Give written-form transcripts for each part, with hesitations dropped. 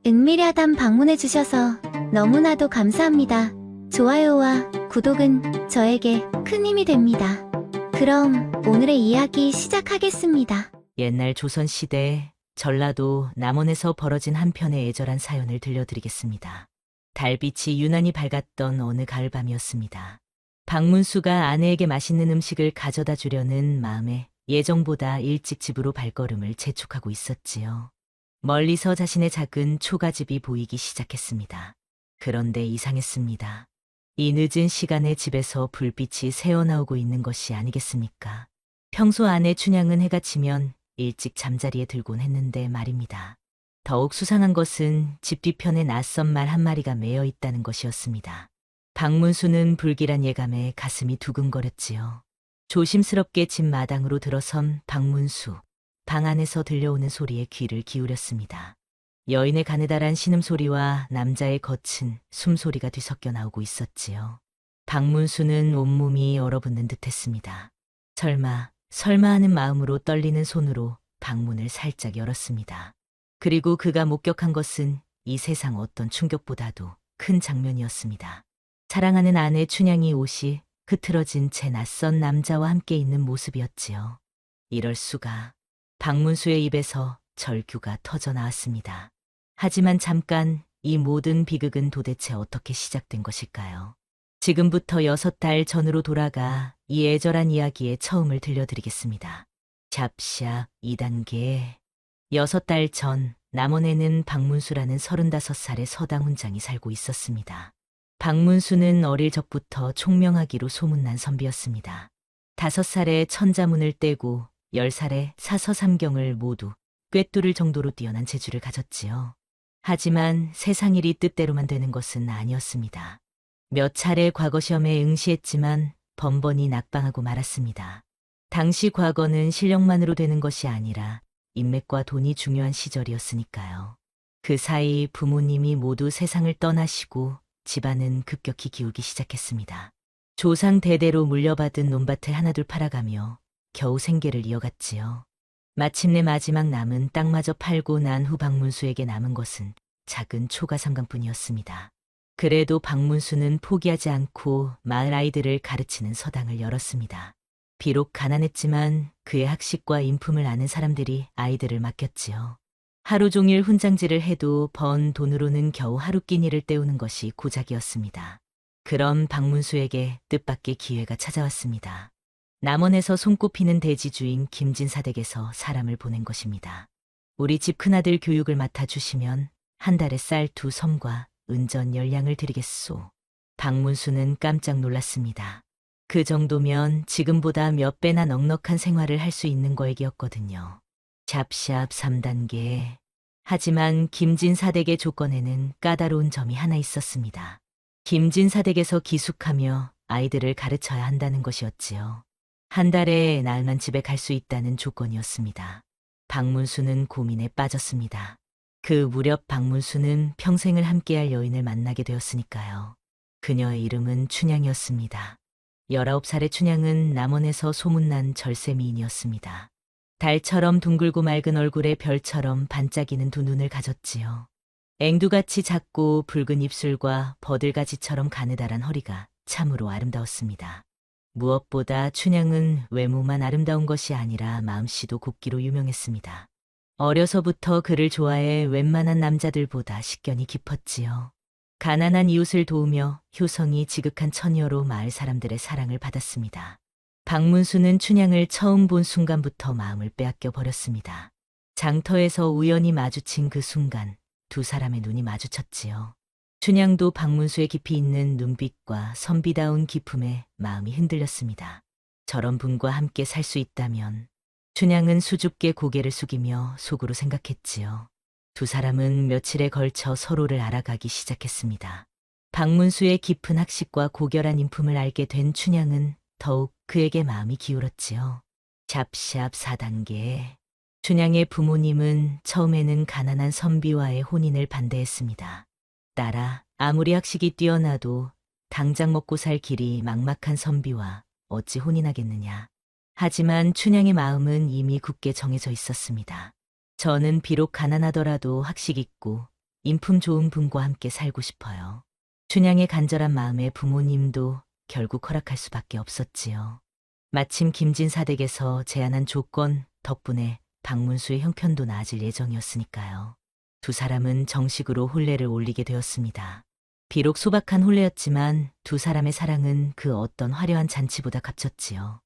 은밀야담 방문해주셔서 너무나도 감사합니다. 좋아요와 구독은 저에게 큰 힘이 됩니다. 그럼 오늘의 이야기 시작하겠습니다. 옛날 조선시대 전라도 남원에서 벌어진 한편의 애절한 사연을 들려드리겠습니다. 달빛이 유난히 밝았던 어느 가을밤이었습니다. 박문수가 아내에게 맛있는 음식을 가져다 주려는 마음에 예정보다 일찍 집으로 발걸음을 재촉하고 있었지요. 멀리서 자신의 작은 초가집이 보이기 시작했습니다. 그런데 이상했습니다. 이 늦은 시간에 집에서 불빛이 새어나오고 있는 것이 아니겠습니까? 평소 아내 춘향은 해가 치면 일찍 잠자리에 들곤 했는데 말입니다. 더욱 수상한 것은 집 뒤편에 낯선 말 한 마리가 매여 있다는 것이었습니다. 박문수는 불길한 예감에 가슴이 두근거렸지요. 조심스럽게 집 마당으로 들어선 박문수. 방 안에서 들려오는 소리에 귀를 기울였습니다. 여인의 가느다란 신음소리와 남자의 거친 숨소리가 뒤섞여 나오고 있었지요. 박문수는 온몸이 얼어붙는 듯했습니다. 설마 하는 마음으로 떨리는 손으로 방문을 살짝 열었습니다. 그리고 그가 목격한 것은 이 세상 어떤 충격보다도 큰 장면이었습니다. 사랑하는 아내 춘향이 옷이 흐트러진 채 낯선 남자와 함께 있는 모습이었지요. 이럴 수가. 박문수의 입에서 절규가 터져 나왔습니다. 하지만 잠깐 이 모든 비극은 도대체 어떻게 시작된 것일까요? 지금부터 6달 전으로 돌아가 이 애절한 이야기의 처음을 들려드리겠습니다. 샵샵 2단계. 6달 전 남원에는 박문수라는 35살의 서당 훈장이 살고 있었습니다. 박문수는 어릴 적부터 총명하기로 소문난 선비였습니다. 5살에 천자문을 떼고 10살에 사서삼경을 모두 꿰뚫을 정도로 뛰어난 재주를 가졌지요. 하지만 세상 일이 뜻대로만 되는 것은 아니었습니다. 몇 차례 과거 시험에 응시했지만 번번이 낙방하고 말았습니다. 당시 과거는 실력만으로 되는 것이 아니라 인맥과 돈이 중요한 시절이었으니까요. 그 사이 부모님이 모두 세상을 떠나시고 집안은 급격히 기울기 시작했습니다. 조상 대대로 물려받은 논밭을 하나둘 팔아가며 겨우 생계를 이어갔지요. 마침내 마지막 남은 땅마저 팔고 난 후 박문수에게 남은 것은 작은 초가삼강뿐이었습니다. 그래도 박문수는 포기하지 않고 마을 아이들을 가르치는 서당을 열었습니다. 비록 가난했지만 그의 학식과 인품을 아는 사람들이 아이들을 맡겼지요. 하루 종일 훈장질을 해도 번 돈으로는 겨우 하루 끼니를 때우는 것이 고작이었습니다. 그럼 박문수에게 뜻밖의 기회가 찾아왔습니다. 남원에서 손꼽히는 대지주인 김진사댁에서 사람을 보낸 것입니다. 우리 집 큰아들 교육을 맡아주시면 한 달에 쌀 2섬과 은전 10량을 드리겠소. 박문수는 깜짝 놀랐습니다. 그 정도면 지금보다 몇 배나 넉넉한 생활을 할 수 있는 거액이었거든요. 샵샵 3단계. 하지만 김진사댁의 조건에는 까다로운 점이 하나 있었습니다. 김진사댁에서 기숙하며 아이들을 가르쳐야 한다는 것이었지요. 한 달에 날만 집에 갈 수 있다는 조건이었습니다. 박문수는 고민에 빠졌습니다. 그 무렵 박문수는 평생을 함께할 여인을 만나게 되었으니까요. 그녀의 이름은 춘향이었습니다. 19살의 춘향은 남원에서 소문난 절세 미인이었습니다. 달처럼 둥글고 맑은 얼굴에 별처럼 반짝이는 두 눈을 가졌지요. 앵두같이 작고 붉은 입술과 버들가지처럼 가느다란 허리가 참으로 아름다웠습니다. 무엇보다 춘향은 외모만 아름다운 것이 아니라 마음씨도 곱기로 유명했습니다. 어려서부터 그를 좋아해 웬만한 남자들보다 식견이 깊었지요. 가난한 이웃을 도우며 효성이 지극한 처녀로 마을 사람들의 사랑을 받았습니다. 박문수는 춘향을 처음 본 순간부터 마음을 빼앗겨 버렸습니다. 장터에서 우연히 마주친 그 순간 두 사람의 눈이 마주쳤지요. 춘향도 박문수의 깊이 있는 눈빛과 선비다운 기품에 마음이 흔들렸습니다. 저런 분과 함께 살 수 있다면. 춘향은 수줍게 고개를 숙이며 속으로 생각했지요. 두 사람은 며칠에 걸쳐 서로를 알아가기 시작했습니다. 박문수의 깊은 학식과 고결한 인품을 알게 된 춘향은 더욱 그에게 마음이 기울었지요. 샵샵 4단계. 춘향의 부모님은 처음에는 가난한 선비와의 혼인을 반대했습니다. 딸아, 아무리 학식이 뛰어나도 당장 먹고 살 길이 막막한 선비와 어찌 혼인하겠느냐. 하지만 춘향의 마음은 이미 굳게 정해져 있었습니다. 저는 비록 가난하더라도 학식 있고 인품 좋은 분과 함께 살고 싶어요. 춘향의 간절한 마음에 부모님도 결국 허락할 수밖에 없었지요. 마침 김진사댁에서 제안한 조건 덕분에 박문수의 형편도 나아질 예정이었으니까요. 두 사람은 정식으로 혼례를 올리게 되었습니다. 비록 소박한 혼례였지만 두 사람의 사랑은 그 어떤 화려한 잔치보다 값졌지요.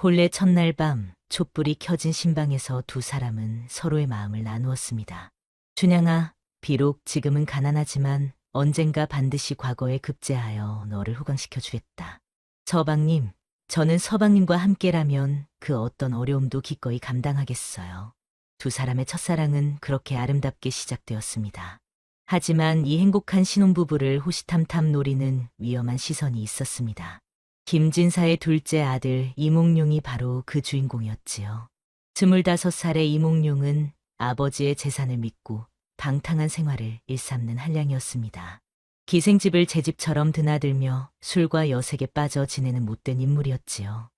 혼례 첫날 밤 촛불이 켜진 신방에서 두 사람은 서로의 마음을 나누었습니다. 춘향아, 비록 지금은 가난하지만 언젠가 반드시 과거에 급제하여 너를 호강시켜 주겠다. 서방님, 저는 서방님과 함께라면 그 어떤 어려움도 기꺼이 감당하겠어요. 두 사람의 첫사랑은 그렇게 아름답게 시작되었습니다. 하지만 이 행복한 신혼부부를 호시탐탐 노리는 위험한 시선이 있었습니다. 김진사의 둘째 아들 이몽룡이 바로 그 주인공이었지요. 25살의 이몽룡은 아버지의 재산을 믿고 방탕한 생활을 일삼는 한량이었습니다. 기생집을 제 집처럼 드나들며 술과 여색에 빠져 지내는 못된 인물이었지요.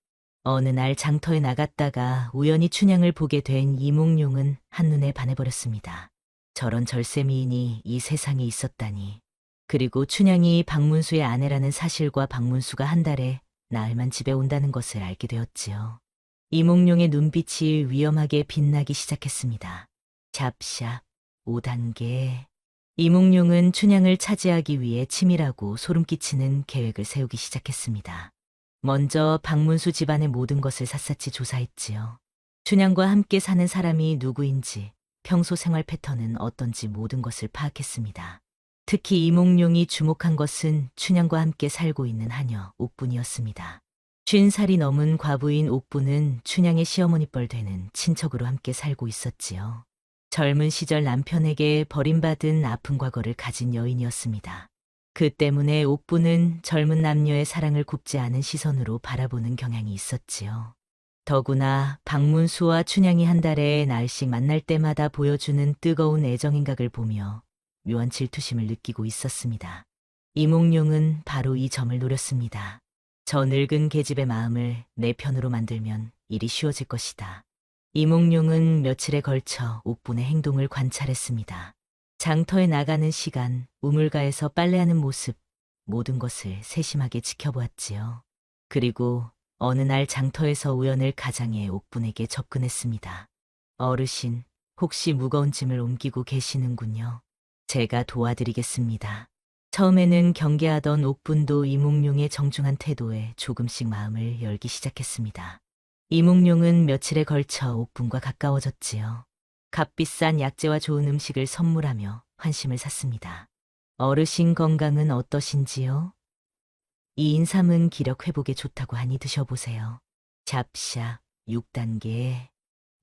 어느 날 장터에 나갔다가 우연히 춘향을 보게 된 이몽룡은 한눈에 반해버렸습니다. 저런 절세미인이 이 세상에 있었다니. 그리고 춘향이 박문수의 아내라는 사실과 박문수가 한 달에 나흘만 집에 온다는 것을 알게 되었지요. 이몽룡의 눈빛이 위험하게 빛나기 시작했습니다. 샵샵 5단계. 이몽룡은 춘향을 차지하기 위해 치밀하고 소름 끼치는 계획을 세우기 시작했습니다. 먼저 박문수 집안의 모든 것을 샅샅이 조사했지요. 춘향과 함께 사는 사람이 누구인지, 평소 생활 패턴은 어떤지 모든 것을 파악했습니다. 특히 이몽룡이 주목한 것은 춘향과 함께 살고 있는 하녀 옥분이었습니다. 50살이 넘은 과부인 옥분은 춘향의 시어머니뻘 되는 친척으로 함께 살고 있었지요. 젊은 시절 남편에게 버림받은 아픈 과거를 가진 여인이었습니다. 그 때문에 옥분은 젊은 남녀의 사랑을 굽지 않은 시선으로 바라보는 경향이 있었지요. 더구나 박문수와 춘향이 한 달에 날씩 만날 때마다 보여주는 뜨거운 애정인각을 보며 묘한 질투심을 느끼고 있었습니다. 이몽룡은 바로 이 점을 노렸습니다. 저 늙은 계집의 마음을 내 편으로 만들면 일이 쉬워질 것이다. 이몽룡은 며칠에 걸쳐 옥분의 행동을 관찰했습니다. 장터에 나가는 시간, 우물가에서 빨래하는 모습, 모든 것을 세심하게 지켜보았지요. 그리고 어느 날 장터에서 우연을 가장해 옥분에게 접근했습니다. 어르신, 혹시 무거운 짐을 옮기고 계시는군요. 제가 도와드리겠습니다. 처음에는 경계하던 옥분도 이몽룡의 정중한 태도에 조금씩 마음을 열기 시작했습니다. 이몽룡은 며칠에 걸쳐 옥분과 가까워졌지요. 값비싼 약재와 좋은 음식을 선물하며 환심을 샀습니다. 어르신 건강은 어떠신지요? 이 인삼은 기력 회복에 좋다고 하니 드셔보세요. 샵샵 6단계.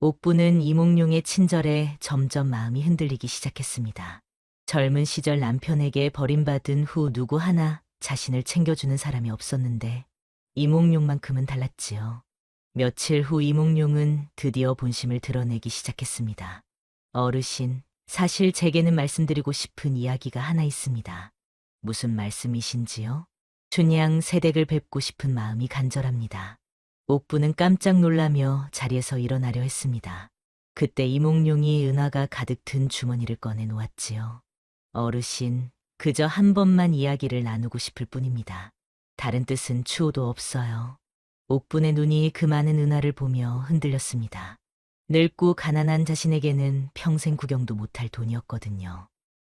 옥분은 이몽룡의 친절에 점점 마음이 흔들리기 시작했습니다. 젊은 시절 남편에게 버림받은 후 누구 하나 자신을 챙겨주는 사람이 없었는데 이몽룡만큼은 달랐지요. 며칠 후 이몽룡은 드디어 본심을 드러내기 시작했습니다. 어르신, 사실 제게는 말씀드리고 싶은 이야기가 하나 있습니다. 무슨 말씀이신지요? 춘향 새댁을 뵙고 싶은 마음이 간절합니다. 옥분은 깜짝 놀라며 자리에서 일어나려 했습니다. 그때 이몽룡이 은화가 가득 든 주머니를 꺼내 놓았지요. 어르신, 그저 한 번만 이야기를 나누고 싶을 뿐입니다. 다른 뜻은 추호도 없어요. 옥분의 눈이 그 많은 은화를 보며 흔들렸습니다. 늙고 가난한 자신에게는 평생 구경도 못할 돈이었거든요.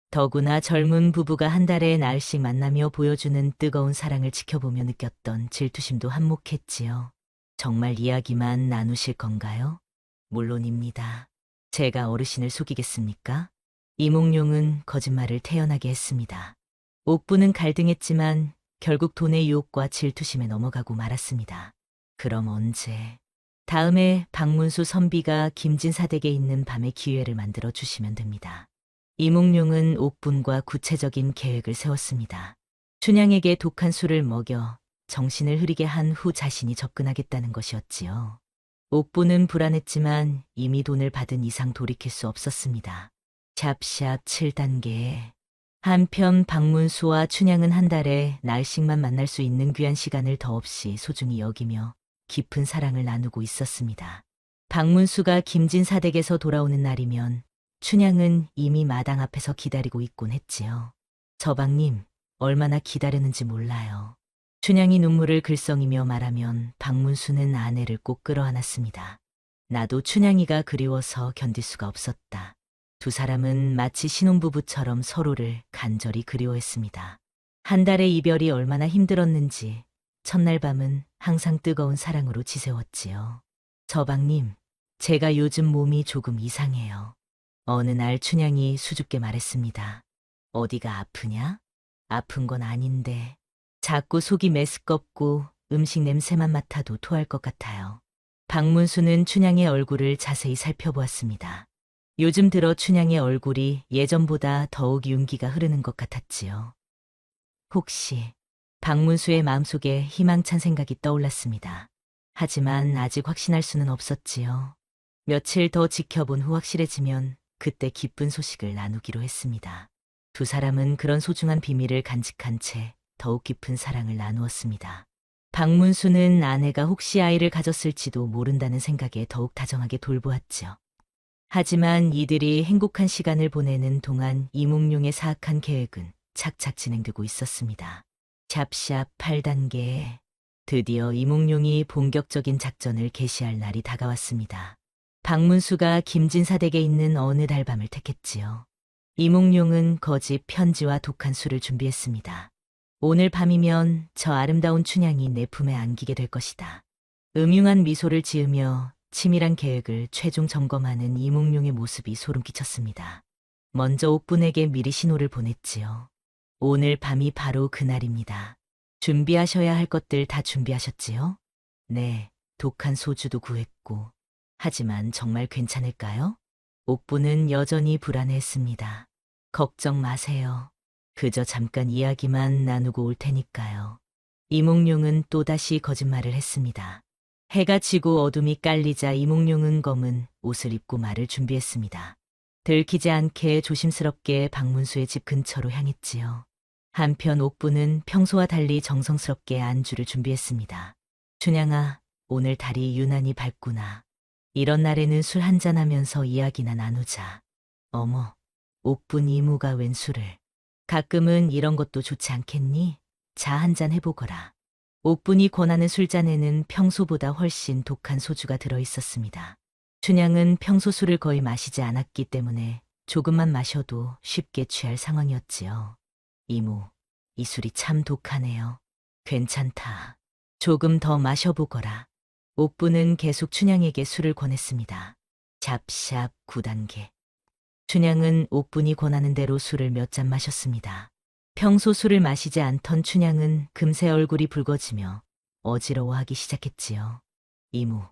더구나 젊은 부부가 한 달에 나흘씩 만나며 보여주는 뜨거운 사랑을 지켜보며 느꼈던 질투심도 한몫했지요. 정말 이야기만 나누실 건가요? 물론입니다. 제가 어르신을 속이겠습니까? 이몽룡은 거짓말을 태연하게 했습니다. 옥분은 갈등했지만 결국 돈의 유혹과 질투심에 넘어가고 말았습니다. 그럼 언제? 다음에 박문수 선비가 김진사댁에 있는 밤에 기회를 만들어 주시면 됩니다. 이몽룡은 옥분과 구체적인 계획을 세웠습니다. 춘향에게 독한 술을 먹여 정신을 흐리게 한 후 자신이 접근하겠다는 것이었지요. 옥분은 불안했지만 이미 돈을 받은 이상 돌이킬 수 없었습니다. 샵샵 7단계. 한편 박문수와 춘향은 한 달에 날씩만 만날 수 있는 귀한 시간을 더없이 소중히 여기며 깊은 사랑을 나누고 있었습니다. 박문수가 김진사댁에서 돌아오는 날이면 춘향은 이미 마당 앞에서 기다리고 있곤 했지요. 서방님, 얼마나 기다렸는지 몰라요. 춘향이 눈물을 글썽이며 말하면 박문수는 아내를 꼭 끌어안았습니다. 나도 춘향이가 그리워서 견딜 수가 없었다. 두 사람은 마치 신혼부부처럼 서로를 간절히 그리워했습니다. 한 달의 이별이 얼마나 힘들었는지 첫날 밤은 항상 뜨거운 사랑으로 지새웠지요. 서방님, 제가 요즘 몸이 조금 이상해요. 어느 날 춘향이 수줍게 말했습니다. 어디가 아프냐? 아픈 건 아닌데 자꾸 속이 메스껍고 음식 냄새만 맡아도 토할 것 같아요. 박문수는 춘향의 얼굴을 자세히 살펴보았습니다. 요즘 들어 춘향의 얼굴이 예전보다 더욱 윤기가 흐르는 것 같았지요. 혹시 박문수의 마음속에 희망찬 생각이 떠올랐습니다. 하지만 아직 확신할 수는 없었지요. 며칠 더 지켜본 후 확실해지면 그때 기쁜 소식을 나누기로 했습니다. 두 사람은 그런 소중한 비밀을 간직한 채 더욱 깊은 사랑을 나누었습니다. 박문수는 아내가 혹시 아이를 가졌을지도 모른다는 생각에 더욱 다정하게 돌보았지요. 하지만 이들이 행복한 시간을 보내는 동안 이몽룡의 사악한 계획은 착착 진행되고 있었습니다. 샵샵 8단계. 드디어 이몽룡이 본격적인 작전을 개시할 날이 다가왔습니다. 박문수가 김진사댁에 있는 어느 달밤을 택했지요. 이몽룡은 거짓 편지와 독한 술을 준비했습니다. 오늘 밤이면 저 아름다운 춘향이 내 품에 안기게 될 것이다. 음흉한 미소를 지으며 치밀한 계획을 최종 점검하는 이몽룡의 모습이 소름 끼쳤습니다. 먼저 옥분에게 미리 신호를 보냈지요. 오늘 밤이 바로 그날입니다. 준비하셔야 할 것들 다 준비하셨지요? 네, 독한 소주도 구했고. 하지만 정말 괜찮을까요? 옥부는 여전히 불안해했습니다. 걱정 마세요. 그저 잠깐 이야기만 나누고 올 테니까요. 이몽룡은 또다시 거짓말을 했습니다. 해가 지고 어둠이 깔리자 이몽룡은 검은 옷을 입고 말을 준비했습니다. 들키지 않게 조심스럽게 박문수의 집 근처로 향했지요. 한편 옥부는 평소와 달리 정성스럽게 안주를 준비했습니다. 춘향아, 오늘 달이 유난히 밝구나. 이런 날에는 술 한잔하면서 이야기나 나누자. 어머, 옥분 이모가 웬 술을. 가끔은 이런 것도 좋지 않겠니? 자 한잔 해보거라. 옥분이 권하는 술잔에는 평소보다 훨씬 독한 소주가 들어있었습니다. 춘향은 평소 술을 거의 마시지 않았기 때문에 조금만 마셔도 쉽게 취할 상황이었지요. 이모, 이 술이 참 독하네요. 괜찮다. 조금 더 마셔보거라. 옥부는 계속 춘향에게 술을 권했습니다. 샵샵 9단계. 춘향은 옥분이 권하는 대로 술을 몇 잔 마셨습니다. 평소 술을 마시지 않던 춘향은 금세 얼굴이 붉어지며 어지러워하기 시작했지요. 이모,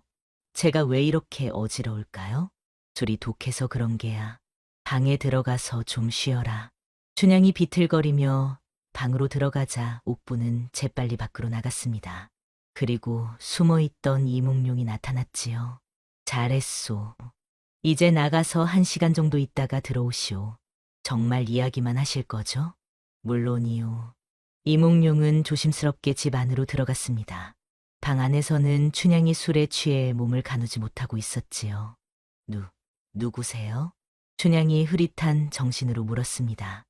제가 왜 이렇게 어지러울까요? 술이 독해서 그런 게야. 방에 들어가서 좀 쉬어라. 춘향이 비틀거리며 방으로 들어가자 옥부는 재빨리 밖으로 나갔습니다. 그리고 숨어있던 이몽룡이 나타났지요. 잘했소. 이제 나가서 1시간 정도 있다가 들어오시오. 정말 이야기만 하실 거죠? 물론이요. 이몽룡은 조심스럽게 집 안으로 들어갔습니다. 방 안에서는 춘향이 술에 취해 몸을 가누지 못하고 있었지요. 누구세요? 춘향이 흐릿한 정신으로 물었습니다.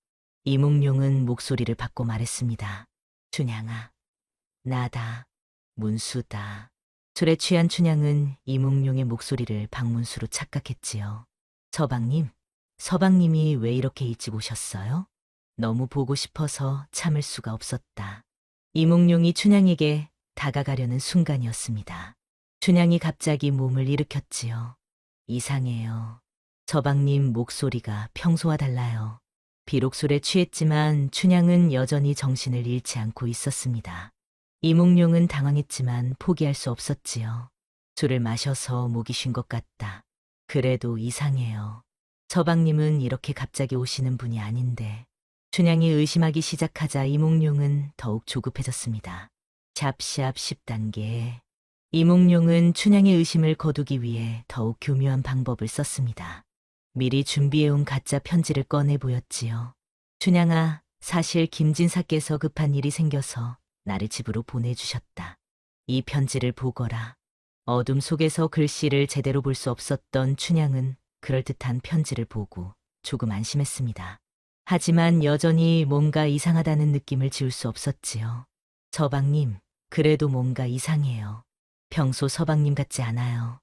이몽룡은 목소리를 바꿔 말했습니다. 춘향아, 나다. 문수다. 술에 취한 춘향은 이몽룡의 목소리를 박문수로 착각했지요. 서방님이 왜 이렇게 일찍 오셨어요? 너무 보고 싶어서 참을 수가 없었다. 이몽룡이 춘향에게 다가가려는 순간이었습니다. 춘향이 갑자기 몸을 일으켰지요. 이상해요. 서방님 목소리가 평소와 달라요. 비록 술에 취했지만 춘향은 여전히 정신을 잃지 않고 있었습니다. 이몽룡은 당황했지만 포기할 수 없었지요. 술을 마셔서 목이 쉰 것 같다. 그래도 이상해요. 서방님은 이렇게 갑자기 오시는 분이 아닌데. 춘향이 의심하기 시작하자 이몽룡은 더욱 조급해졌습니다. 샵샵 10단계. 이몽룡은 춘향의 의심을 거두기 위해 더욱 교묘한 방법을 썼습니다. 미리 준비해온 가짜 편지를 꺼내 보였지요. 춘향아, 사실 김진사께서 급한 일이 생겨서 나를 집으로 보내주셨다. 이 편지를 보거라. 어둠 속에서 글씨를 제대로 볼 수 없었던 춘향은 그럴듯한 편지를 보고 조금 안심했습니다. 하지만 여전히 뭔가 이상하다는 느낌을 지울 수 없었지요. 서방님, 그래도 뭔가 이상해요. 평소 서방님 같지 않아요.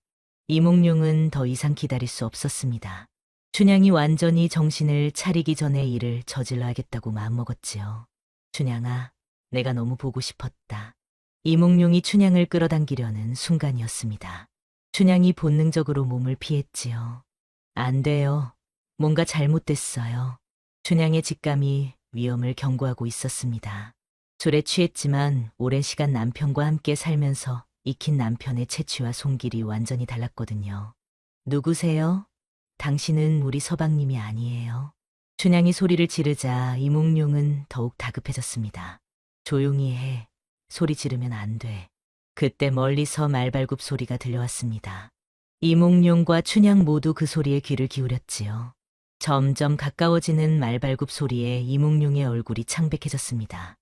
이몽룡은 더 이상 기다릴 수 없었습니다. 춘향이 완전히 정신을 차리기 전에 일을 저질러야겠다고 마음먹었지요. 춘향아, 내가 너무 보고 싶었다. 이몽룡이 춘향을 끌어당기려는 순간이었습니다. 춘향이 본능적으로 몸을 피했지요. 안 돼요. 뭔가 잘못됐어요. 춘향의 직감이 위험을 경고하고 있었습니다. 술에 취했지만 오랜 시간 남편과 함께 살면서 익힌 남편의 체취와 손길이 완전히 달랐거든요. 누구세요? 당신은 우리 서방님이 아니에요. 춘향이 소리를 지르자 이몽룡은 더욱 다급해졌습니다. 조용히 해. 소리 지르면 안 돼. 그때 멀리서 말발굽 소리가 들려왔습니다. 이몽룡과 춘향 모두 그 소리에 귀를 기울였지요. 점점 가까워지는 말발굽 소리에 이몽룡의 얼굴이 창백해졌습니다.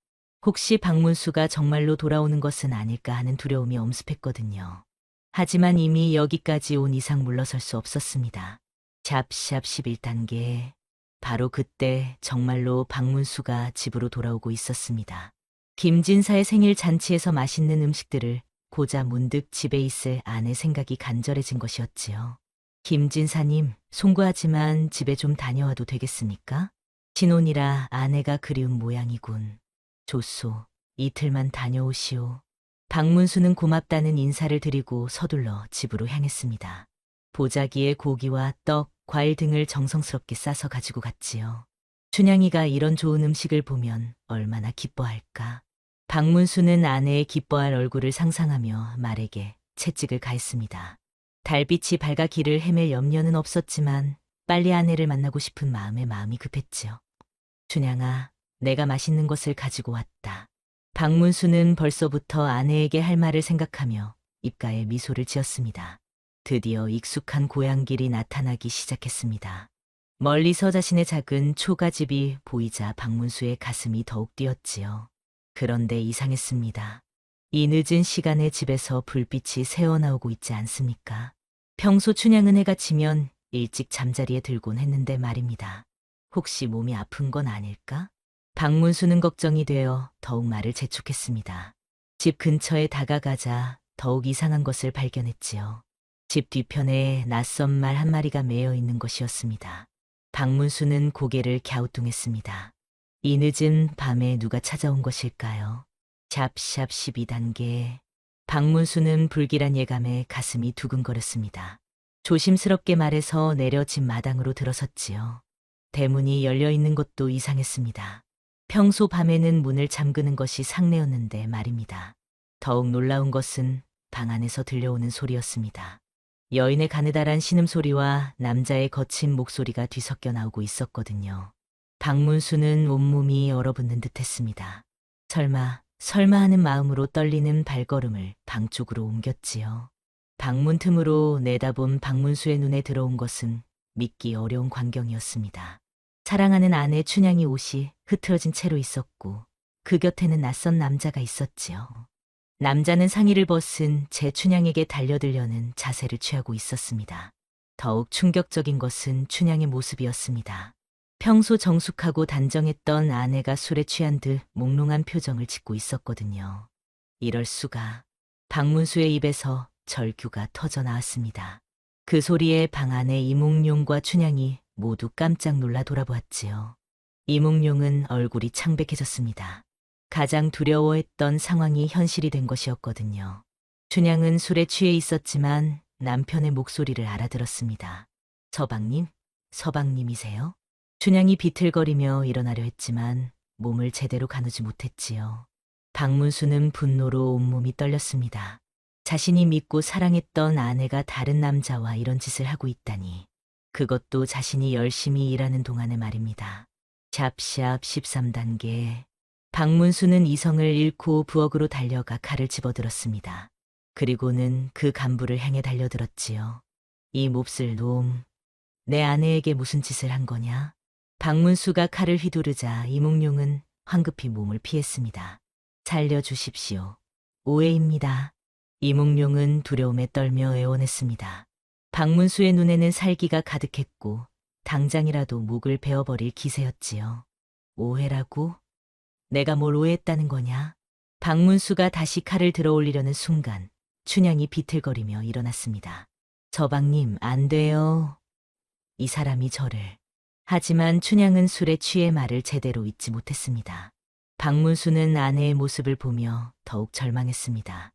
혹시 박문수가 정말로 돌아오는 것은 아닐까 하는 두려움이 엄습했거든요. 하지만 이미 여기까지 온 이상 물러설 수 없었습니다. 샵샵 11단계. 바로 그때 정말로 박문수가 집으로 돌아오고 있었습니다. 김진사의 생일 잔치에서 맛있는 음식들을 고자 문득 집에 있을 아내 생각이 간절해진 것이었지요. 김진사님, 송구하지만 집에 좀 다녀와도 되겠습니까? 신혼이라 아내가 그리운 모양이군. 좋소, 이틀만 다녀오시오. 박문수는 고맙다는 인사를 드리고 서둘러 집으로 향했습니다. 보자기에 고기와 떡, 과일 등을 정성스럽게 싸서 가지고 갔지요. 춘향이가 이런 좋은 음식을 보면 얼마나 기뻐할까. 박문수는 아내의 기뻐할 얼굴을 상상하며 말에게 채찍을 가했습니다. 달빛이 밝아 길을 헤맬 염려는 없었지만 빨리 아내를 만나고 싶은 마음에 마음이 급했지요. 춘향아, 내가 맛있는 것을 가지고 왔다. 박문수는 벌써부터 아내에게 할 말을 생각하며 입가에 미소를 지었습니다. 드디어 익숙한 고향길이 나타나기 시작했습니다. 멀리서 자신의 작은 초가집이 보이자 박문수의 가슴이 더욱 뛰었지요. 그런데 이상했습니다. 이 늦은 시간에 집에서 불빛이 새어나오고 있지 않습니까? 평소 춘향은 해가 지면 일찍 잠자리에 들곤 했는데 말입니다. 혹시 몸이 아픈 건 아닐까? 박문수는 걱정이 되어 더욱 말을 재촉했습니다. 집 근처에 다가가자 더욱 이상한 것을 발견했지요. 집 뒤편에 낯선 말 한 마리가 매여 있는 것이었습니다. 박문수는 고개를 갸우뚱했습니다. 이 늦은 밤에 누가 찾아온 것일까요? 샵샵 12단계. 박문수는 불길한 예감에 가슴이 두근거렸습니다. 조심스럽게 말해서 내려 집 마당으로 들어섰지요. 대문이 열려 있는 것도 이상했습니다. 평소 밤에는 문을 잠그는 것이 상례였는데 말입니다. 더욱 놀라운 것은 방 안에서 들려오는 소리였습니다. 여인의 가느다란 신음소리와 남자의 거친 목소리가 뒤섞여 나오고 있었거든요. 박문수는 온몸이 얼어붙는 듯했습니다. 설마 하는 마음으로 떨리는 발걸음을 방 쪽으로 옮겼지요. 방문 틈으로 내다본 박문수의 눈에 들어온 것은 믿기 어려운 광경이었습니다. 사랑하는 아내 춘향이 옷이 흐트러진 채로 있었고 그 곁에는 낯선 남자가 있었지요. 남자는 상의를 벗은 제 춘향에게 달려들려는 자세를 취하고 있었습니다. 더욱 충격적인 것은 춘향의 모습이었습니다. 평소 정숙하고 단정했던 아내가 술에 취한 듯 몽롱한 표정을 짓고 있었거든요. 이럴 수가. 박문수의 입에서 절규가 터져 나왔습니다. 그 소리에 방 안에 이몽룡과 춘향이 모두 깜짝 놀라 돌아보았지요. 이몽룡은 얼굴이 창백해졌습니다. 가장 두려워했던 상황이 현실이 된 것이었거든요. 춘향은 술에 취해 있었지만 남편의 목소리를 알아들었습니다. 서방님? 서방님이세요? 춘향이 비틀거리며 일어나려 했지만 몸을 제대로 가누지 못했지요. 박문수는 분노로 온몸이 떨렸습니다. 자신이 믿고 사랑했던 아내가 다른 남자와 이런 짓을 하고 있다니. 그것도 자신이 열심히 일하는 동안의 말입니다. 샵샵 13단계. 박문수는 이성을 잃고 부엌으로 달려가 칼을 집어들었습니다. 그리고는 그 간부를 향해 달려들었지요. 이 몹쓸 놈. 내 아내에게 무슨 짓을 한 거냐? 박문수가 칼을 휘두르자 이몽룡은 황급히 몸을 피했습니다. 살려주십시오. 오해입니다. 이몽룡은 두려움에 떨며 애원했습니다. 박문수의 눈에는 살기가 가득했고 당장이라도 목을 베어버릴 기세였지요. 오해라고? 내가 뭘 오해했다는 거냐? 박문수가 다시 칼을 들어올리려는 순간 춘향이 비틀거리며 일어났습니다. 서방님, 안 돼요. 이 사람이 저를. 하지만 춘향은 술에 취해 말을 제대로 잊지 못했습니다. 박문수는 아내의 모습을 보며 더욱 절망했습니다.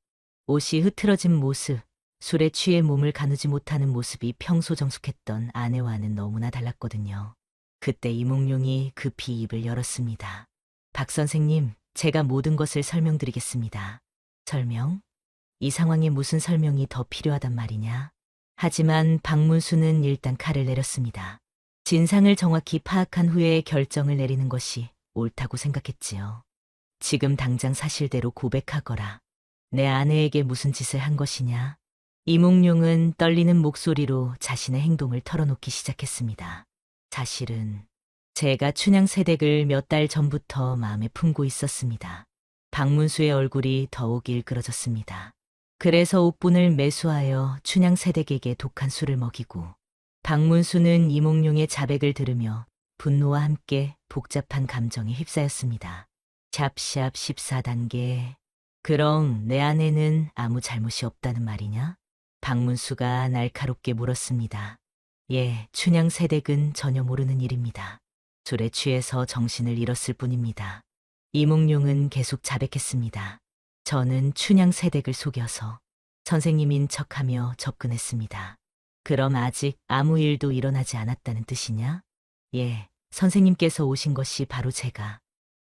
옷이 흐트러진 모습, 술에 취해 몸을 가누지 못하는 모습이 평소 정숙했던 아내와는 너무나 달랐거든요. 그때 이몽룡이 급히 입을 열었습니다. 박 선생님, 제가 모든 것을 설명드리겠습니다. 설명? 이 상황에 무슨 설명이 더 필요하단 말이냐? 하지만 박문수는 일단 칼을 내렸습니다. 진상을 정확히 파악한 후에 결정을 내리는 것이 옳다고 생각했지요. 지금 당장 사실대로 고백하거라. 내 아내에게 무슨 짓을 한 것이냐? 이몽룡은 떨리는 목소리로 자신의 행동을 털어놓기 시작했습니다. 사실은 제가 춘향 세댁을 몇 달 전부터 마음에 품고 있었습니다. 박문수의 얼굴이 더욱 일그러졌습니다. 그래서 옥분을 매수하여 춘향 세댁에게 독한 술을 먹이고 박문수는 이몽룡의 자백을 들으며 분노와 함께 복잡한 감정에 휩싸였습니다. 샵샵 14단계. 그럼 내 아내는 아무 잘못이 없다는 말이냐? 박문수가 날카롭게 물었습니다. 예, 춘향 세댁은 전혀 모르는 일입니다. 술에 취해서 정신을 잃었을 뿐입니다. 이몽룡은 계속 자백했습니다. 저는 춘향 세댁을 속여서 선생님인 척하며 접근했습니다. 그럼 아직 아무 일도 일어나지 않았다는 뜻이냐? 예, 선생님께서 오신 것이 바로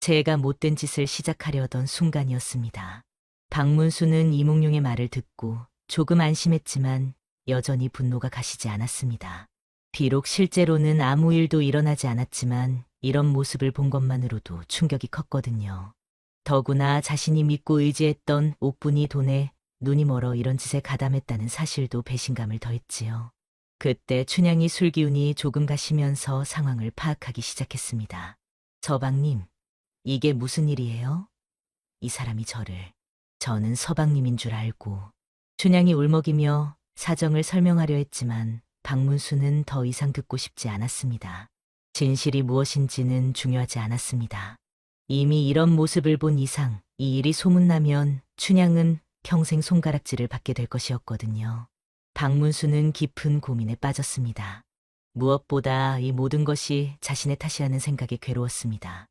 제가 못된 짓을 시작하려던 순간이었습니다. 박문수는 이몽룡의 말을 듣고 조금 안심했지만 여전히 분노가 가시지 않았습니다. 비록 실제로는 아무 일도 일어나지 않았지만 이런 모습을 본 것만으로도 충격이 컸거든요. 더구나 자신이 믿고 의지했던 옥분이 돈에 눈이 멀어 이런 짓에 가담했다는 사실도 배신감을 더했지요. 그때 춘향이 술기운이 조금 가시면서 상황을 파악하기 시작했습니다. 서방님, 이게 무슨 일이에요? 이 사람이 저는 서방님인 줄 알고. 춘향이 울먹이며 사정을 설명하려 했지만 박문수는 더 이상 듣고 싶지 않았습니다. 진실이 무엇인지는 중요하지 않았습니다. 이미 이런 모습을 본 이상 이 일이 소문나면 춘향은 평생 손가락질을 받게 될 것이었거든요. 박문수는 깊은 고민에 빠졌습니다. 무엇보다 이 모든 것이 자신의 탓이라는 생각에 괴로웠습니다.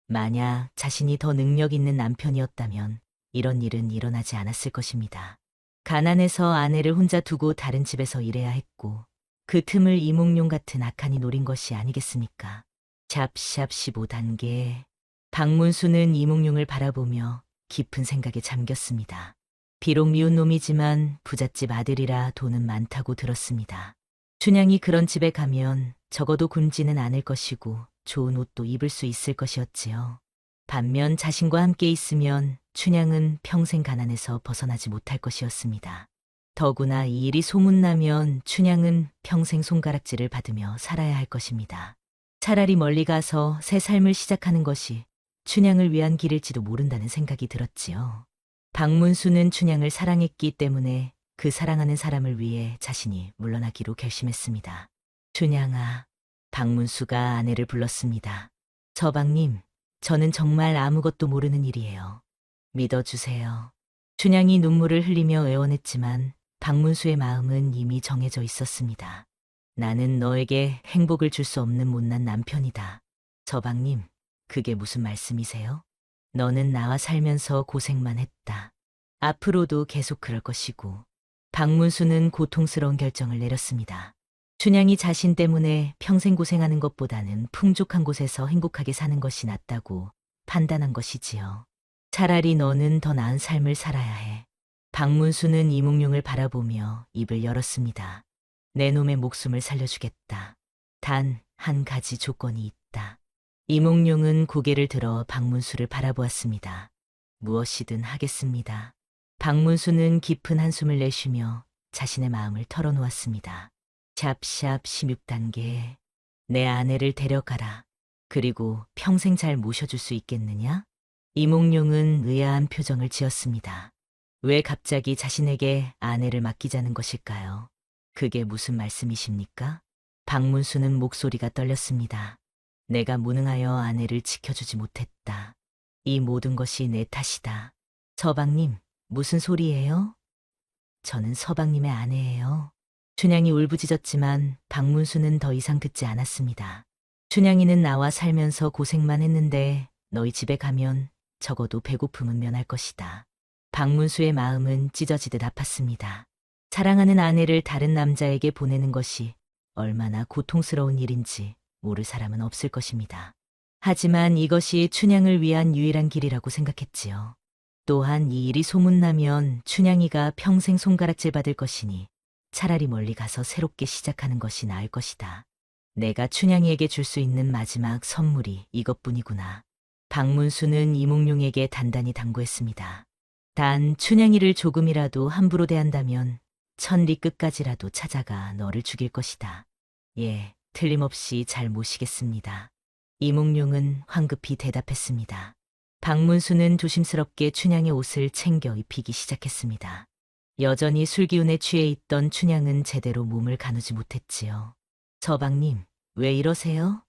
만약 자신이 더 능력 있는 남편이었다면 이런 일은 일어나지 않았을 것입니다. 가난해서 아내를 혼자 두고 다른 집에서 일해야 했고 그 틈을 이몽룡 같은 악한이 노린 것이 아니겠습니까? 샵샵 15단계. 박문수는 이몽룡을 바라보며 깊은 생각에 잠겼습니다. 비록 미운 놈이지만 부잣집 아들이라 돈은 많다고 들었습니다. 춘향이 그런 집에 가면 적어도 굶지는 않을 것이고 좋은 옷도 입을 수 있을 것이었지요. 반면 자신과 함께 있으면 춘향은 평생 가난에서 벗어나지 못할 것이었습니다. 더구나 이 일이 소문나면 춘향은 평생 손가락질을 받으며 살아야 할 것입니다. 차라리 멀리 가서 새 삶을 시작하는 것이 춘향을 위한 길일지도 모른다는 생각이 들었지요. 박문수는 춘향을 사랑했기 때문에 그 사랑하는 사람을 위해 자신이 물러나기로 결심했습니다. 춘향아, 박문수가 아내를 불렀습니다. 서방님, 저는 정말 아무것도 모르는 일이에요. 믿어주세요. 춘향이 눈물을 흘리며 애원했지만 박문수의 마음은 이미 정해져 있었습니다. 나는 너에게 행복을 줄 수 없는 못난 남편이다. 서방님, 그게 무슨 말씀이세요? 너는 나와 살면서 고생만 했다. 앞으로도 계속 그럴 것이고. 박문수는 고통스러운 결정을 내렸습니다. 춘향이 자신 때문에 평생 고생하는 것보다는 풍족한 곳에서 행복하게 사는 것이 낫다고 판단한 것이지요. 차라리 너는 더 나은 삶을 살아야 해. 박문수는 이몽룡을 바라보며 입을 열었습니다. 내 놈의 목숨을 살려주겠다. 단 한 가지 조건이 있다. 이몽룡은 고개를 들어 박문수를 바라보았습니다. 무엇이든 하겠습니다. 박문수는 깊은 한숨을 내쉬며 자신의 마음을 털어놓았습니다. 샵샵 16단계. 내 아내를 데려가라. 그리고 평생 잘 모셔줄 수 있겠느냐? 이몽룡은 의아한 표정을 지었습니다. 왜 갑자기 자신에게 아내를 맡기자는 것일까요? 그게 무슨 말씀이십니까? 박문수는 목소리가 떨렸습니다. 내가 무능하여 아내를 지켜주지 못했다. 이 모든 것이 내 탓이다. 서방님, 무슨 소리예요? 저는 서방님의 아내예요. 춘향이 울부짖었지만 박문수는 더 이상 듣지 않았습니다. 춘향이는 나와 살면서 고생만 했는데 너희 집에 가면 적어도 배고픔은 면할 것이다. 박문수의 마음은 찢어지듯 아팠습니다. 사랑하는 아내를 다른 남자에게 보내는 것이 얼마나 고통스러운 일인지 모를 사람은 없을 것입니다. 하지만 이것이 춘향을 위한 유일한 길이라고 생각했지요. 또한 이 일이 소문나면 춘향이가 평생 손가락질 받을 것이니 차라리 멀리 가서 새롭게 시작하는 것이 나을 것이다. 내가 춘향이에게 줄 수 있는 마지막 선물이 이것뿐이구나. 박문수는 이몽룡에게 단단히 당부했습니다. 단 춘향이를 조금이라도 함부로 대한다면 천리 끝까지라도 찾아가 너를 죽일 것이다. 예, 틀림없이 잘 모시겠습니다. 이몽룡은 황급히 대답했습니다. 박문수는 조심스럽게 춘향의 옷을 챙겨 입히기 시작했습니다. 여전히 술기운에 취해 있던 춘향은 제대로 몸을 가누지 못했지요. 서방님, 왜 이러세요?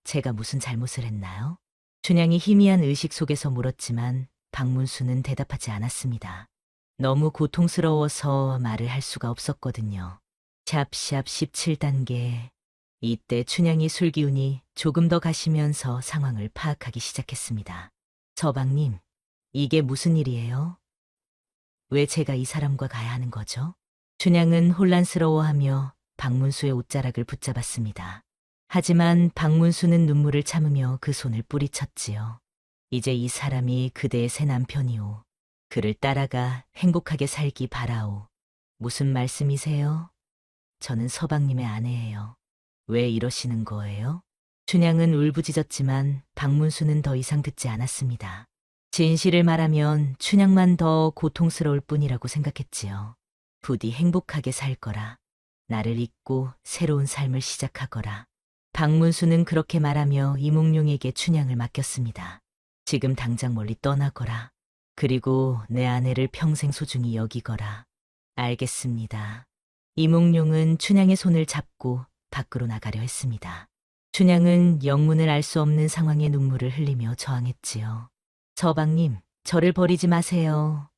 제가 무슨 잘못을 했나요? 춘향이 희미한 의식 속에서 물었지만 박문수는 대답하지 않았습니다. 너무 고통스러워서 말을 할 수가 없었거든요. 샵샵 17단계. 이때 춘향이 술기운이 조금 더 가시면서 상황을 파악하기 시작했습니다. 서방님, 이게 무슨 일이에요? 왜 제가 이 사람과 가야 하는 거죠? 춘향은 혼란스러워하며 박문수의 옷자락을 붙잡았습니다. 하지만 박문수는 눈물을 참으며 그 손을 뿌리쳤지요. 이제 이 사람이 그대의 새 남편이오. 그를 따라가 행복하게 살기 바라오. 무슨 말씀이세요? 저는 서방님의 아내예요. 왜 이러시는 거예요? 춘향은 울부짖었지만 박문수는 더 이상 듣지 않았습니다. 진실을 말하면 춘향만 더 고통스러울 뿐이라고 생각했지요. 부디 행복하게 살 거라. 나를 잊고 새로운 삶을 시작하거라. 박문수는 그렇게 말하며 이몽룡에게 춘향을 맡겼습니다. 지금 당장 멀리 떠나거라. 그리고 내 아내를 평생 소중히 여기거라. 알겠습니다. 이몽룡은 춘향의 손을 잡고 밖으로 나가려 했습니다. 춘향은 영문을 알 수 없는 상황에 눈물을 흘리며 저항했지요. 서방님, 저를 버리지 마세요.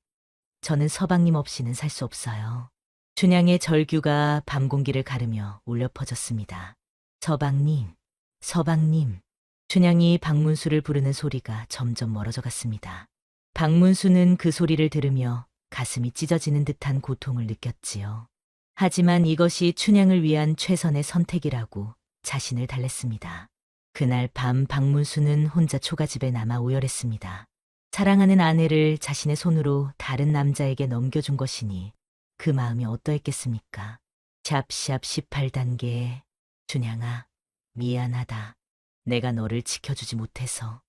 저는 서방님 없이는 살 수 없어요. 춘향의 절규가 밤 공기를 가르며 울려 퍼졌습니다. 서방님, 서방님. 춘향이 박문수를 부르는 소리가 점점 멀어져 갔습니다. 박문수는 그 소리를 들으며 가슴이 찢어지는 듯한 고통을 느꼈지요. 하지만 이것이 춘향을 위한 최선의 선택이라고 자신을 달랬습니다. 그날 밤 박문수는 혼자 초가집에 남아 오열했습니다. 사랑하는 아내를 자신의 손으로 다른 남자에게 넘겨준 것이니 그 마음이 어떠했겠습니까? 샵샵 18단계. 춘향아, 미안하다. 내가 너를 지켜주지 못해서,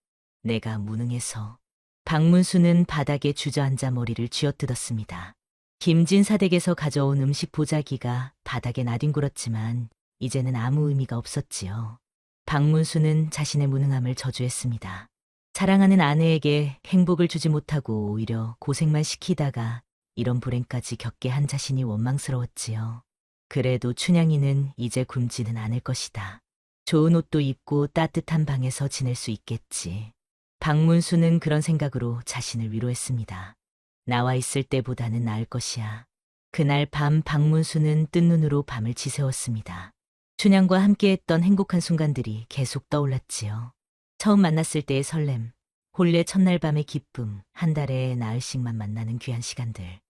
내가 무능해서. 박문수는 바닥에 주저앉아 머리를 쥐어뜯었습니다. 김진사 댁에서 가져온 음식 보자기가 바닥에 나뒹굴었지만 이제는 아무 의미가 없었지요. 박문수는 자신의 무능함을 저주했습니다. 사랑하는 아내에게 행복을 주지 못하고 오히려 고생만 시키다가 이런 불행까지 겪게 한 자신이 원망스러웠지요. 그래도 춘향이는 이제 굶지는 않을 것이다. 좋은 옷도 입고 따뜻한 방에서 지낼 수 있겠지. 박문수는 그런 생각으로 자신을 위로했습니다. 나와 있을 때보다는 나을 것이야. 그날 밤 박문수는 뜬 눈으로 밤을 지새웠습니다. 춘향과 함께했던 행복한 순간들이 계속 떠올랐지요. 처음 만났을 때의 설렘, 혼례 첫날 밤의 기쁨, 한 달에 나흘씩만 만나는 귀한 시간들.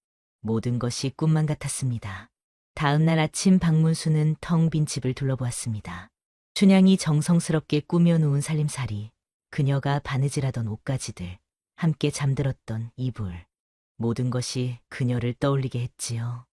모든 것이 꿈만 같았습니다. 다음 날 아침 박문수는 텅 빈 집을 둘러보았습니다. 춘향이 정성스럽게 꾸며놓은 살림살이, 그녀가 바느질하던 옷가지들, 함께 잠들었던 이불. 모든 것이 그녀를 떠올리게 했지요.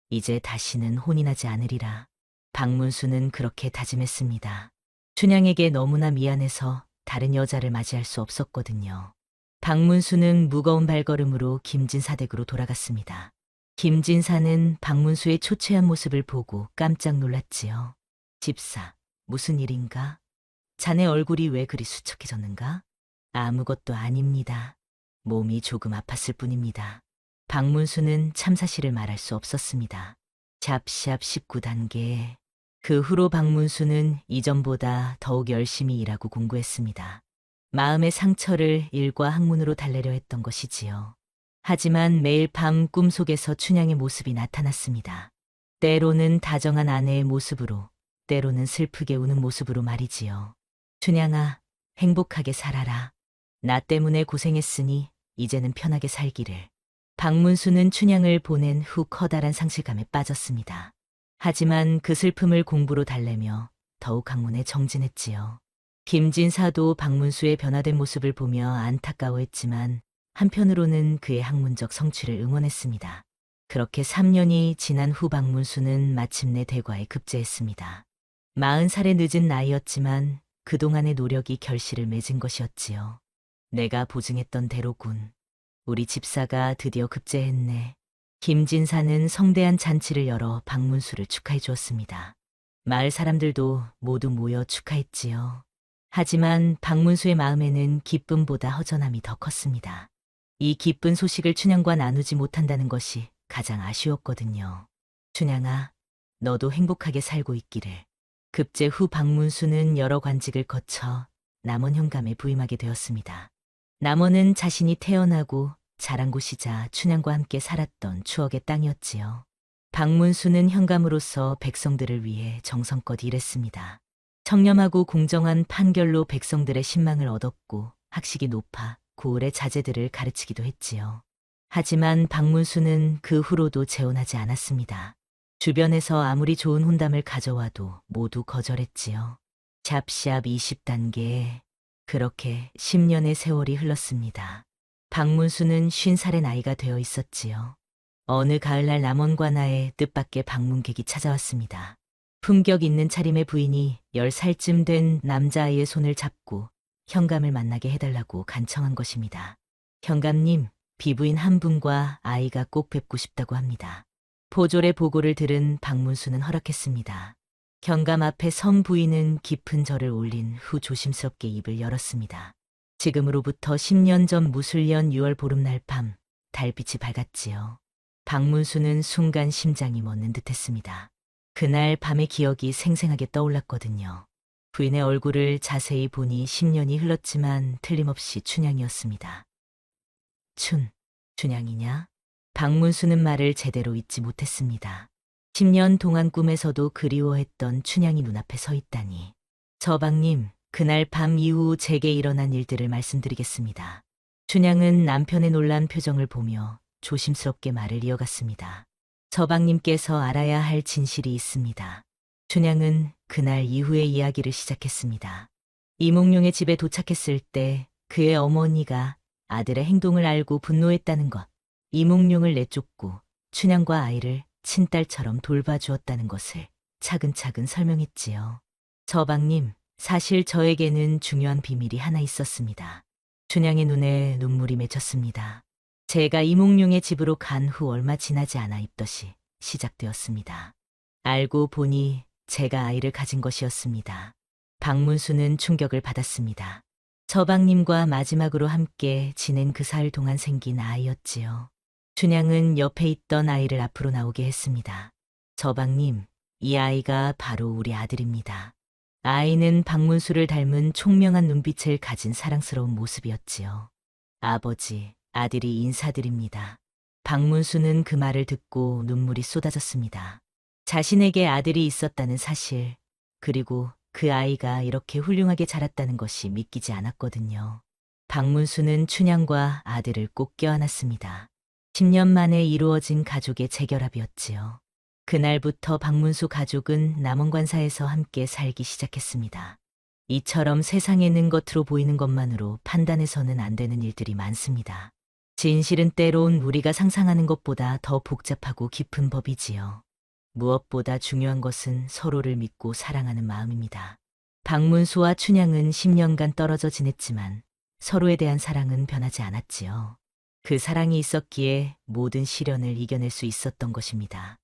이제 다시는 혼이 나지 않으리라. 박문수는 그렇게 다짐했습니다. 춘향에게 너무나 미안해서 다른 여자를 맞이할 수 없었거든요. 박문수는 무거운 발걸음으로 김진사 댁으로 돌아갔습니다. 김진사는 박문수의 초췌한 모습을 보고 깜짝 놀랐지요. 집사, 무슨 일인가? 자네 얼굴이 왜 그리 수척해졌는가? 아무것도 아닙니다. 몸이 조금 아팠을 뿐입니다. 박문수는 참 사실을 말할 수 없었습니다. 샵샵 19단계. 그 후로 박문수는 이전보다 더욱 열심히 일하고 공부했습니다. 마음의 상처를 일과 학문으로 달래려 했던 것이지요. 하지만 매일 밤 꿈속에서 춘향의 모습이 나타났습니다. 때로는 다정한 아내의 모습으로, 때로는 슬프게 우는 모습으로 말이지요. 춘향아, 행복하게 살아라. 나 때문에 고생했으니 이제는 편하게 살기를. 박문수는 춘향을 보낸 후 커다란 상실감에 빠졌습니다. 하지만 그 슬픔을 공부로 달래며 더욱 학문에 정진했지요. 김진사도 박문수의 변화된 모습을 보며 안타까워했지만 한편으로는 그의 학문적 성취를 응원했습니다. 그렇게 3년이 지난 후 박문수는 마침내 대과에 급제했습니다. 40살의 늦은 나이였지만 그동안의 노력이 결실을 맺은 것이었지요. 내가 보증했던 대로군. 우리 집사가 드디어 급제했네. 김진사는 성대한 잔치를 열어 박문수를 축하해 주었습니다. 마을 사람들도 모두 모여 축하했지요. 하지만 박문수의 마음에는 기쁨보다 허전함이 더 컸습니다. 이 기쁜 소식을 춘향과 나누지 못한다는 것이 가장 아쉬웠거든요. 춘향아, 너도 행복하게 살고 있기를. 급제 후 박문수는 여러 관직을 거쳐 남원 현감에 부임하게 되었습니다. 남원은 자신이 태어나고 자란 곳이자 춘향과 함께 살았던 추억의 땅이었지요. 박문수는 현감으로서 백성들을 위해 정성껏 일했습니다. 청렴하고 공정한 판결로 백성들의 신망을 얻었고 학식이 높아 고을의 자제들을 가르치기도 했지요. 하지만 박문수는 그 후로도 재혼하지 않았습니다. 주변에서 아무리 좋은 혼담을 가져와도 모두 거절했지요. 샵샵 20단계. 그렇게 10년의 세월이 흘렀습니다. 박문수는 50살의 나이가 되어 있었지요. 어느 가을날 남원 관아에 뜻밖의 방문객이 찾아왔습니다. 품격 있는 차림의 부인이 10살쯤 된 남자아이의 손을 잡고 현감을 만나게 해달라고 간청한 것입니다. 현감님, 비부인 한 분과 아이가 꼭 뵙고 싶다고 합니다. 포졸의 보고를 들은 박문수는 허락했습니다. 현감 앞에 선 부인은 깊은 절을 올린 후 조심스럽게 입을 열었습니다. 지금으로부터 10년 전 무술년 6월 보름날 밤, 달빛이 밝았지요. 박문수는 순간 심장이 멎는 듯했습니다. 그날 밤의 기억이 생생하게 떠올랐거든요. 부인의 얼굴을 자세히 보니 10년이 흘렀지만 틀림없이 춘향이었습니다. 춘향이냐? 박문수는 말을 제대로 잊지 못했습니다. 10년 동안 꿈에서도 그리워했던 춘향이 눈앞에 서 있다니. 저방님, 그날 밤 이후 제게 일어난 일들을 말씀드리겠습니다. 춘향은 남편의 놀란 표정을 보며 조심스럽게 말을 이어갔습니다. 저방님께서 알아야 할 진실이 있습니다. 춘향은 그날 이후의 이야기를 시작했습니다. 이몽룡의 집에 도착했을 때 그의 어머니가 아들의 행동을 알고 분노했다는 것, 이몽룡을 내쫓고 춘향과 아이를 친딸처럼 돌봐주었다는 것을 차근차근 설명했지요. 저방님, 사실 저에게는 중요한 비밀이 하나 있었습니다. 춘향의 눈에 눈물이 맺혔습니다. 제가 이몽룡의 집으로 간 후 얼마 지나지 않아 입덧이 시작되었습니다. 알고 보니 제가 아이를 가진 것이었습니다. 박문수는 충격을 받았습니다. 저방님과 마지막으로 함께 지낸 그 사흘 동안 생긴 아이였지요. 춘향은 옆에 있던 아이를 앞으로 나오게 했습니다. 저방님, 이 아이가 바로 우리 아들입니다. 아이는 박문수를 닮은 총명한 눈빛을 가진 사랑스러운 모습이었지요. 아버지, 아들이 인사드립니다. 박문수는 그 말을 듣고 눈물이 쏟아졌습니다. 자신에게 아들이 있었다는 사실, 그리고 그 아이가 이렇게 훌륭하게 자랐다는 것이 믿기지 않았거든요. 박문수는 춘향과 아들을 꼭 껴안았습니다. 10년 만에 이루어진 가족의 재결합이었지요. 그날부터 박문수 가족은 남원관사에서 함께 살기 시작했습니다. 이처럼 세상에는 겉으로 보이는 것만으로 판단해서는 안 되는 일들이 많습니다. 진실은 때론 우리가 상상하는 것보다 더 복잡하고 깊은 법이지요. 무엇보다 중요한 것은 서로를 믿고 사랑하는 마음입니다. 박문수와 춘향은 10년간 떨어져 지냈지만 서로에 대한 사랑은 변하지 않았지요. 그 사랑이 있었기에 모든 시련을 이겨낼 수 있었던 것입니다.